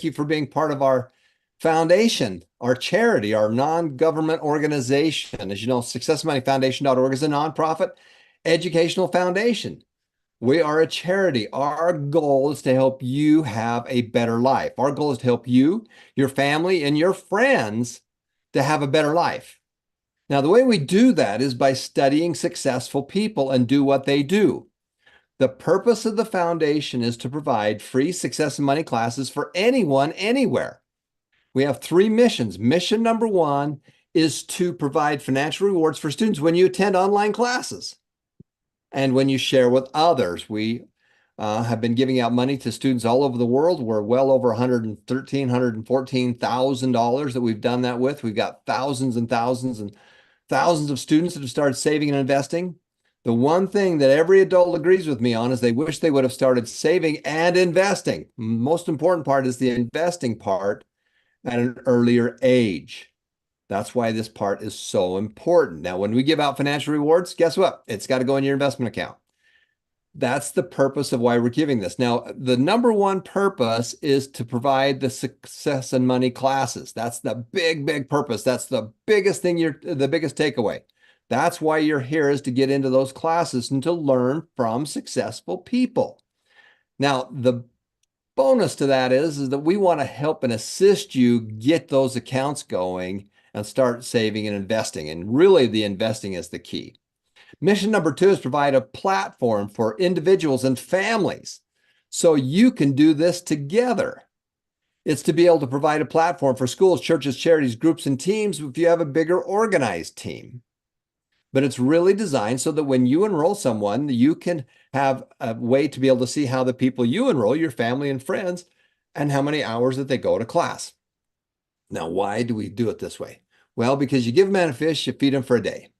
you for being part of our foundation, our charity, our non-government organization. As you know, successmoneyfoundation.org is a nonprofit educational foundation. We are a charity. Our goal is to help you have a better life. Our goal is to help you, your family, and your friends to have a better life. Now, the way we do that is by studying successful people and do what they do. The purpose of the foundation is to provide free success and money classes for anyone, anywhere. We have three missions. Mission number one is to provide financial rewards for students when you attend online classes and when you share with others. We have been giving out money to students all over the world. We're well over $113,000, $114,000 that we've done that with. We've got thousands and thousands and thousands of students that have started saving and investing. The one thing that every adult agrees with me on is they wish they would have started saving and investing. Most important part is the investing part at an earlier age. That's why this part is so important. Now, when we give out financial rewards, guess what? It's got to go in your investment account. That's the purpose of why we're giving this. Now, the number one purpose is to provide the success and money classes. That's the big purpose. That's the biggest thing, the biggest takeaway. That's why you're here, is to get into those classes and to learn from successful people. Now, the bonus to that is that we want to help and assist you get those accounts going and start saving and investing. And really, the investing is the key. Mission number two is provide a platform for individuals and families so you can do this together. It's to be able to provide a platform for schools, churches, charities, groups, and teams if you have a bigger organized team. But it's really designed so that when you enroll someone, you can have a way to be able to see how the people you enroll, your family and friends, and how many hours that they go to class. Now, why do we do it this way? Well, because you give a man a fish, you feed him for a day.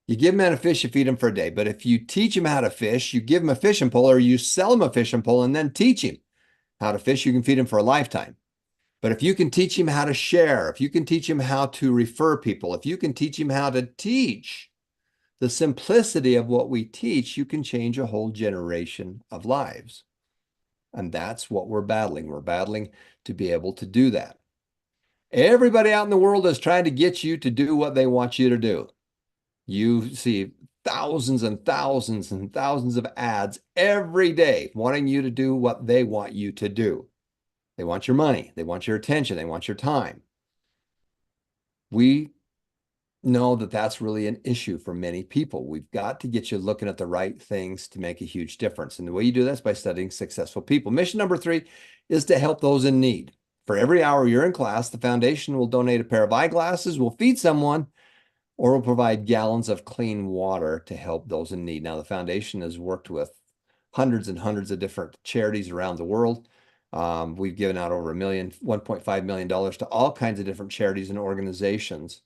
You give a man a fish, you feed him for a day. But if you teach him how to fish, you give him a fishing pole, or you sell him a fishing pole and then teach him how to fish, you can feed him for a lifetime. But if you can teach him how to share, if you can teach him how to refer people, if you can teach him how to teach, the simplicity of what we teach, you can change a whole generation of lives. And that's what we're battling. We're battling to be able to do that. Everybody out in the world is trying to get you to do what they want you to do. You see thousands and thousands and thousands of ads every day wanting you to do what they want you to do. They want your money. They want your attention. They want your time. We know that that's really an issue for many people. We've got to get you looking at the right things to make a huge difference. And the way you do that is by studying successful people. Mission number three is to help those in need. For every hour you're in class, the foundation will donate a pair of eyeglasses, will feed someone, or will provide gallons of clean water to help those in need. Now, the foundation has worked with hundreds and hundreds of different charities around the world. We've given out over $1.5 million to all kinds of different charities and organizations.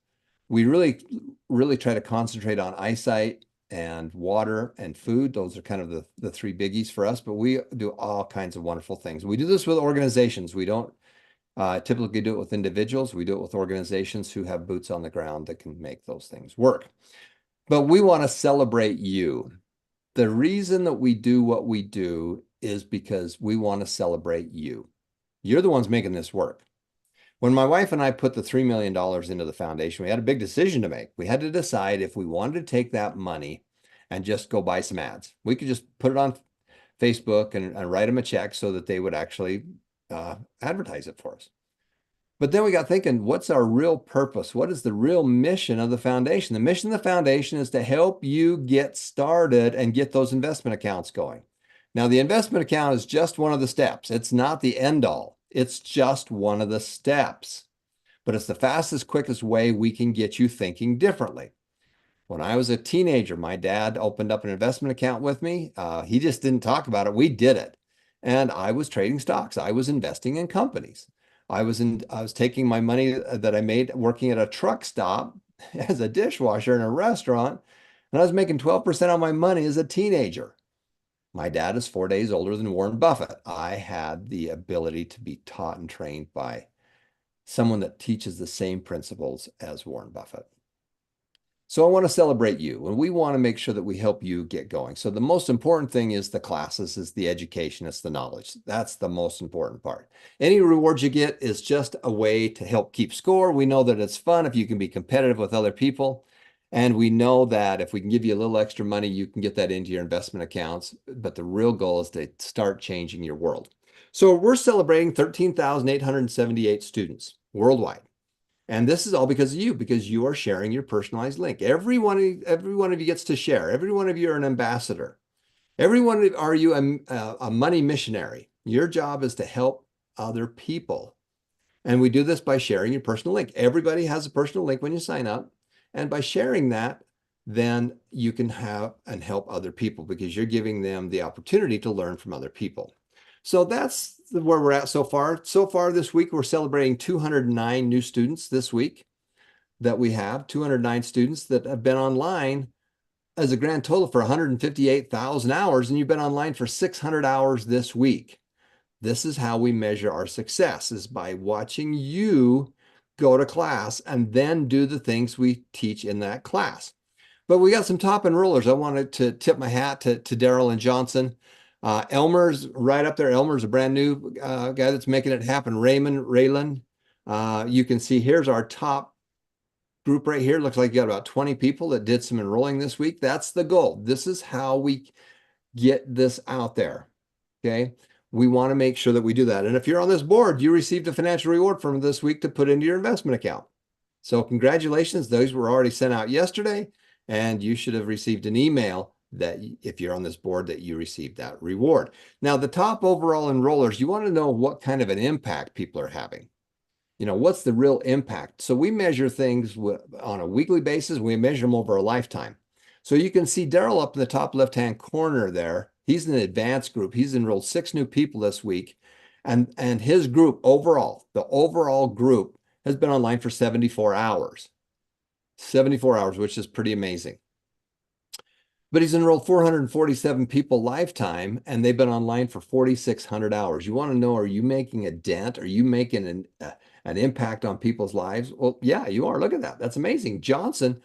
We really try to concentrate on eyesight and water and food. Those are kind of the three biggies for us, but we do all kinds of wonderful things. We do this with organizations. We don't typically do it with individuals. We do it with organizations who have boots on the ground that can make those things work. But we want to celebrate you. The reason that we do what we do is because we want to celebrate you. You're the ones making this work. When my wife and I put the $3 million into the foundation, we had a big decision to make. We had to decide if we wanted to take that money and just go buy some ads. We could just put it on Facebook and write them a check so that they would actually advertise it for us. But then we got thinking, what's our real purpose? What is the real mission of the foundation? The mission of the foundation is to help you get started and get those investment accounts going. Now, the investment account is just one of the steps. It's not the end all. It's just one of the steps. But it's the fastest, quickest way we can get you thinking differently. When I was a teenager, my dad opened up an investment account with me. He just didn't talk about it. We did it. And I was trading stocks. I was investing in companies. I was taking my money that I made working at a truck stop as a dishwasher in a restaurant, and I was making 12% on my money as a teenager. My dad is 4 days older than Warren Buffett. I had the ability to be taught and trained by someone that teaches the same principles as Warren Buffett. So I want to celebrate you, and we want to make sure that we help you get going. So the most important thing is the classes, is the education, it's the knowledge. That's the most important part. Any rewards you get is just a way to help keep score. We know that it's fun if you can be competitive with other people. And we know that if we can give you a little extra money, you can get that into your investment accounts. But the real goal is to start changing your world. So we're celebrating 13,878 students worldwide. And this is all because of you, because you are sharing your personalized link. Every one of you gets to share. Every one of you are an ambassador. Every one of are you a money missionary. Your job is to help other people. And we do this by sharing your personal link. Everybody has a personal link when you sign up. And by sharing that, then you can have and help other people because you're giving them the opportunity to learn from other people. So that's where we're at so far. So far this week, we're celebrating 209 new students this week that we have, 209 students that have been online as a grand total for 158,000 hours, and you've been online for 600 hours this week. This is how we measure our success, is by watching you go to class and then do the things we teach in that class. But we got some top enrollers. I wanted to tip my hat to Daryl and Johnson. Elmer's right up there. Elmer's a brand new guy that's making it happen. Raymond Raylan. You can see here's our top group right here. Looks like you got about 20 people that did some enrolling this week. That's the goal. This is how we get this out there. Okay. We want to make sure that we do that. And if you're on this board, you received a financial reward from this week to put into your investment account. So congratulations. Those were already sent out yesterday, and you should have received an email that if you're on this board that you received that reward. Now, the top overall enrollers, you want to know what kind of an impact people are having. You know, what's the real impact? So we measure things on a weekly basis. We measure them over a lifetime. So you can see Daryl up in the top left-hand corner there. He's in an advanced group. He's enrolled 6 new people this week. And his group overall, the overall group has been online for 74 hours. 74 hours, which is pretty amazing. But he's enrolled 447 people lifetime, and they've been online for 4,600 hours. You want to know, are you making a dent? Are you making an impact on people's lives? Well, yeah, you are. Look at that. That's amazing. Johnson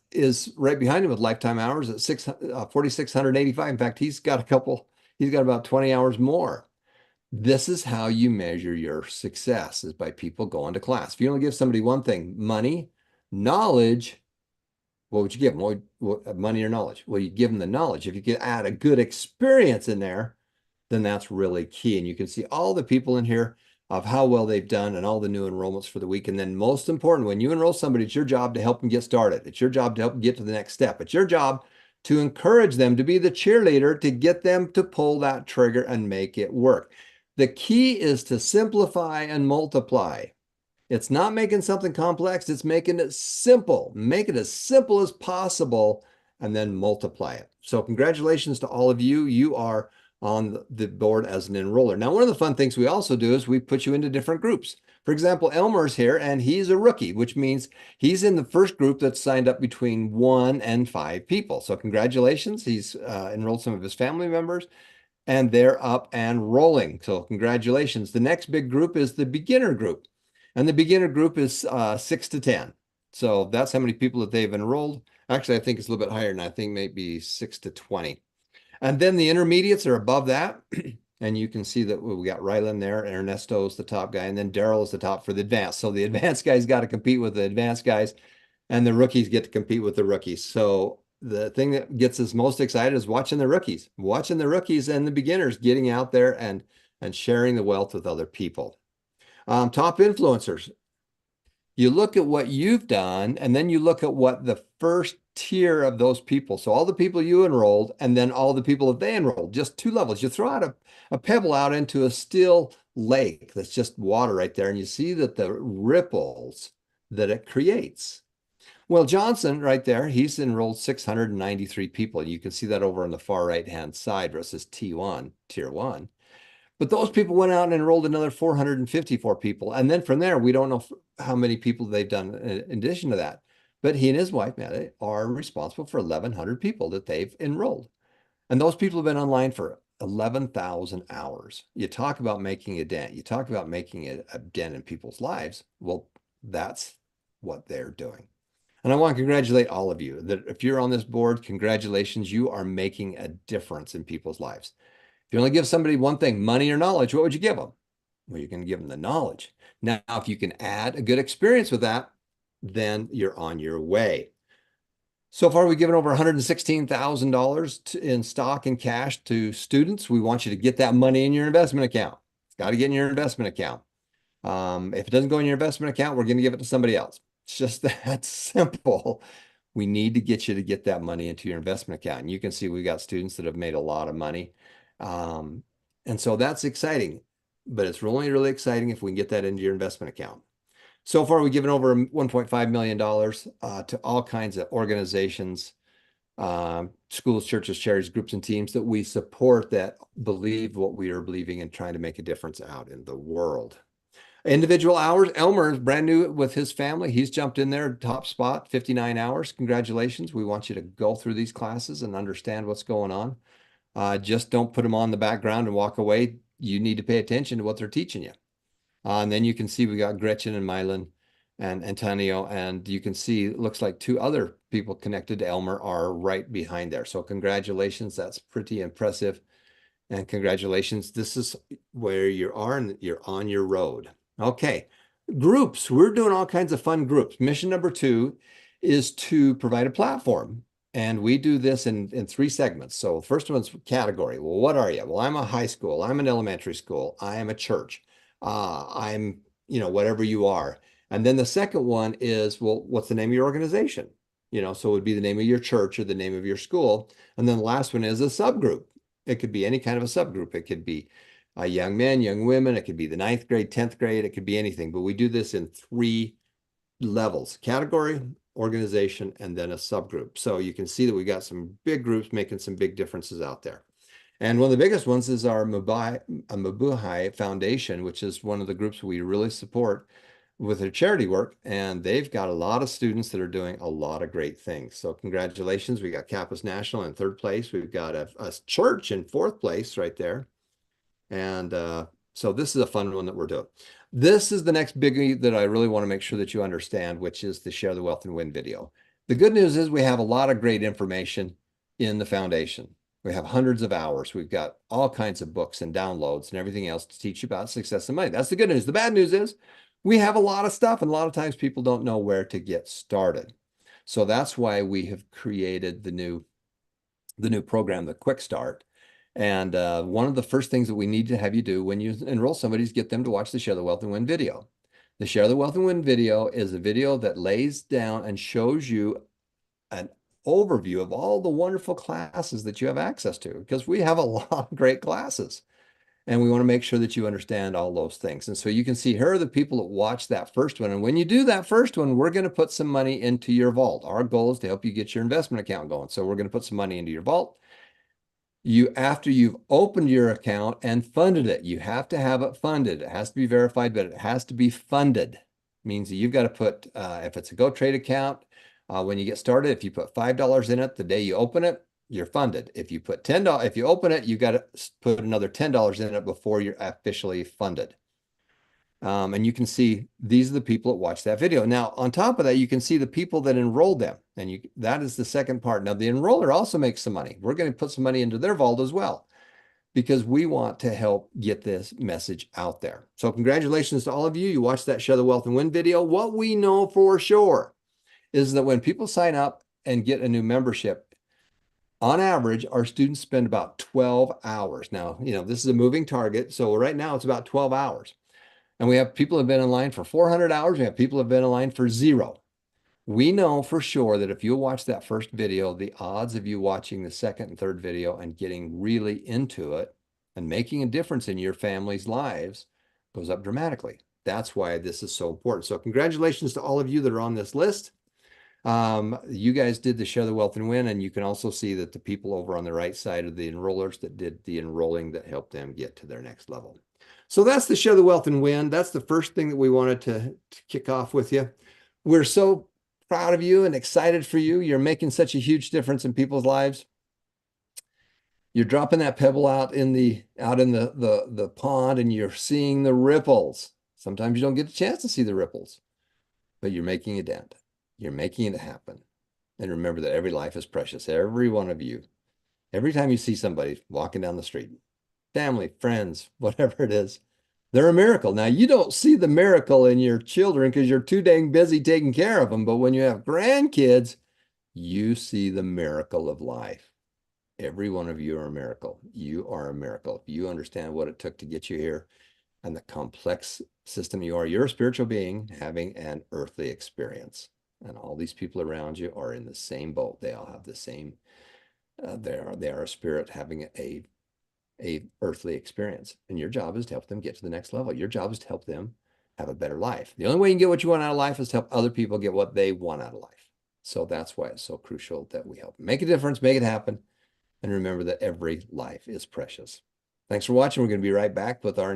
is right behind him with lifetime hours at 4,685. In fact, he's got about 20 hours more. This is how you measure your success, is by people going to class. If you only give somebody one thing, money, knowledge, what would you give them? What, money or knowledge? Well, you give them the knowledge. If you could add a good experience in there, then that's really key. And you can see all the people in here of how well they've done and all the new enrollments for the week. And then most important, when you enroll somebody, it's your job to help them get started. It's your job to help them get to the next step. It's your job to encourage them, to be the cheerleader, to get them to pull that trigger and make it work. The key is to simplify and multiply. It's not making something complex. It's making it simple. Make it as simple as possible and then multiply it. So congratulations to all of you. You are on the board as an enroller. Now, one of the fun things we also do is we put you into different groups. For example, Elmer's here, and he's a rookie, which means he's in the first group that's signed up between 1 and 5 people. So congratulations. He's enrolled some of his family members, and they're up and rolling. So congratulations. The next big group is the beginner group. And the beginner group is 6 to 10. So that's how many people that they've enrolled. Actually, I think it's a little bit higher than I think maybe 6 to 20. And then the intermediates are above that. And you can see that we got Rylan there. Ernesto is the top guy. And then Daryl is the top for the advanced. So the advanced guys got to compete with the advanced guys. And the rookies get to compete with the rookies. So the thing that gets us most excited is watching the rookies and the beginners getting out there and sharing the wealth with other people. Top influencers. You look at what you've done, and then you look at what the first tier of those people, so all the people you enrolled, and then all the people that they enrolled, just 2 levels. You throw out a pebble out into a still lake that's just water right there, and you see that the ripples that it creates. Well, Johnson right there, he's enrolled 693 people. You can see that over on the far right-hand side versus T1, tier 1. But those people went out and enrolled another 454 people. And then from there, we don't know how many people they've done in addition to that. But he and his wife, Maddie, are responsible for 1,100 people that they've enrolled. And those people have been online for 11,000 hours. You talk about making a dent. You talk about making a dent in people's lives. Well, that's what they're doing. And I want to congratulate all of you that if you're on this board, congratulations, you are making a difference in people's lives. If you only give somebody one thing, money or knowledge, what would you give them? Well, you're going to give them the knowledge. Now, if you can add a good experience with that, then you're on your way. So far, we've given over $116,000 in stock and cash to students. We want you to get that money in your investment account. It's got to get in your investment account. If it doesn't go in your investment account, we're going to give it to somebody else. It's just that simple. We need to get you to get that money into your investment account. And you can see we've got students that have made a lot of money. And so that's exciting, but it's really exciting if we can get that into your investment account. So far, we've given over $1.5 million to all kinds of organizations, schools, churches, charities, groups, and teams that we support that believe what we are believing and trying to make a difference out in the world. Individual hours, Elmer is brand new with his family. He's jumped in there, top spot, 59 hours. Congratulations. We want you to go through these classes and understand what's going on. Just don't put them on the background and walk away. You need to pay attention to what they're teaching you. And then you can see we got Gretchen and Mylan and Antonio, and you can see it looks like two other people connected to Elmer are right behind there. So congratulations. That's pretty impressive. And congratulations. This is where you are and you're on your road. Okay, groups. We're doing all kinds of fun groups. Mission number 2 is to provide a platform. And we do this in 3 segments. So the first one's category. Well, what are you? Well, I'm a high school. I'm an elementary school. I am a church. I'm, whatever you are. And then the second one is, well, what's the name of your organization? So it would be the name of your church or the name of your school. And then the last one is a subgroup. It could be any kind of a subgroup. It could be young men, young women. It could be the 9th grade, 10th grade. It could be anything. But we do this in 3 levels: category, organization, and then a subgroup. So you can see that we got some big groups making some big differences out there. And one of the biggest ones is our Mabuhay Foundation, which is one of the groups we really support with their charity work. And they've got a lot of students that are doing a lot of great things. So congratulations. We got Campus National in 3rd place. We've got a church in 4th place right there. And so this is a fun one that we're doing. This is the next biggie that I really want to make sure that you understand, which is the Share the Wealth and Win video. The good news is we have a lot of great information in the foundation. We have hundreds of hours. We've got all kinds of books and downloads and everything else to teach you about success and money. That's the good news. The bad news is we have a lot of stuff, and a lot of times people don't know where to get started. So that's why we have created the new program, the Quick Start. And one of the first things that we need to have you do when you enroll somebody is get them to watch the Share the Wealth and Win video. The Share the Wealth and Win video is a video that lays down and shows you an overview of all the wonderful classes that you have access to, because we have a lot of great classes. And we want to make sure that you understand all those things. And so you can see here are the people that watch that first one. And when you do that first one, we're going to put some money into your vault. Our goal is to help you get your investment account going. So we're going to put some money into your vault. After you've opened your account and funded it, you have to have it funded. It has to be verified, but it has to be funded. It means that you've got to put, if it's a GoTrade account, when you get started, if you put $5 in it the day you open it, you're funded. If you put $10, if you open it, you got to put another $10 in it before you're officially funded. And you can see these are the people that watch that video. Now, on top of that, you can see the people that enrolled them. And that is the second part. Now, the enroller also makes some money. We're going to put some money into their vault as well, because we want to help get this message out there. So congratulations to all of you. You watched that Share the Wealth and Win video. What we know for sure is that when people sign up and get a new membership, on average, our students spend about 12 hours. Now, this is a moving target. So right now it's about 12 hours. And we have people who have been in line for 400 hours. We have people who have been in line for 0. We know for sure that if you watch that first video, the odds of you watching the second and third video and getting really into it and making a difference in your family's lives goes up dramatically. That's why this is so important. So congratulations to all of you that are on this list. You guys did the Share the Wealth and Win, and you can also see that the people over on the right side are the enrollers that did the enrolling that helped them get to their next level. So that's the Share the Wealth and Win. That's the first thing that we wanted to kick off with you. We're so proud of you and excited for you. You're making such a huge difference in people's lives. You're dropping that pebble out in the pond, and you're seeing the ripples. Sometimes you don't get a chance to see the ripples, but you're making a dent. You're making it happen. And remember that every life is precious. Every one of you. Every time you see somebody walking down the street, family, friends, whatever it is, they're a miracle. Now, you don't see the miracle in your children because you're too dang busy taking care of them. But when you have grandkids, you see the miracle of life. Every one of you are a miracle. You are a miracle. If you understand what it took to get you here and the complex system you are, you're a spiritual being having an earthly experience. And all these people around you are in the same boat. They all have the same, they are a spirit having a earthly experience. And your job is to help them get to the next level. Your job is to help them have a better life. The only way you can get what you want out of life is to help other people get what they want out of life. So that's why it's so crucial that we help make a difference, make it happen, and remember that every life is precious. Thanks for watching. We're going to be right back with our next.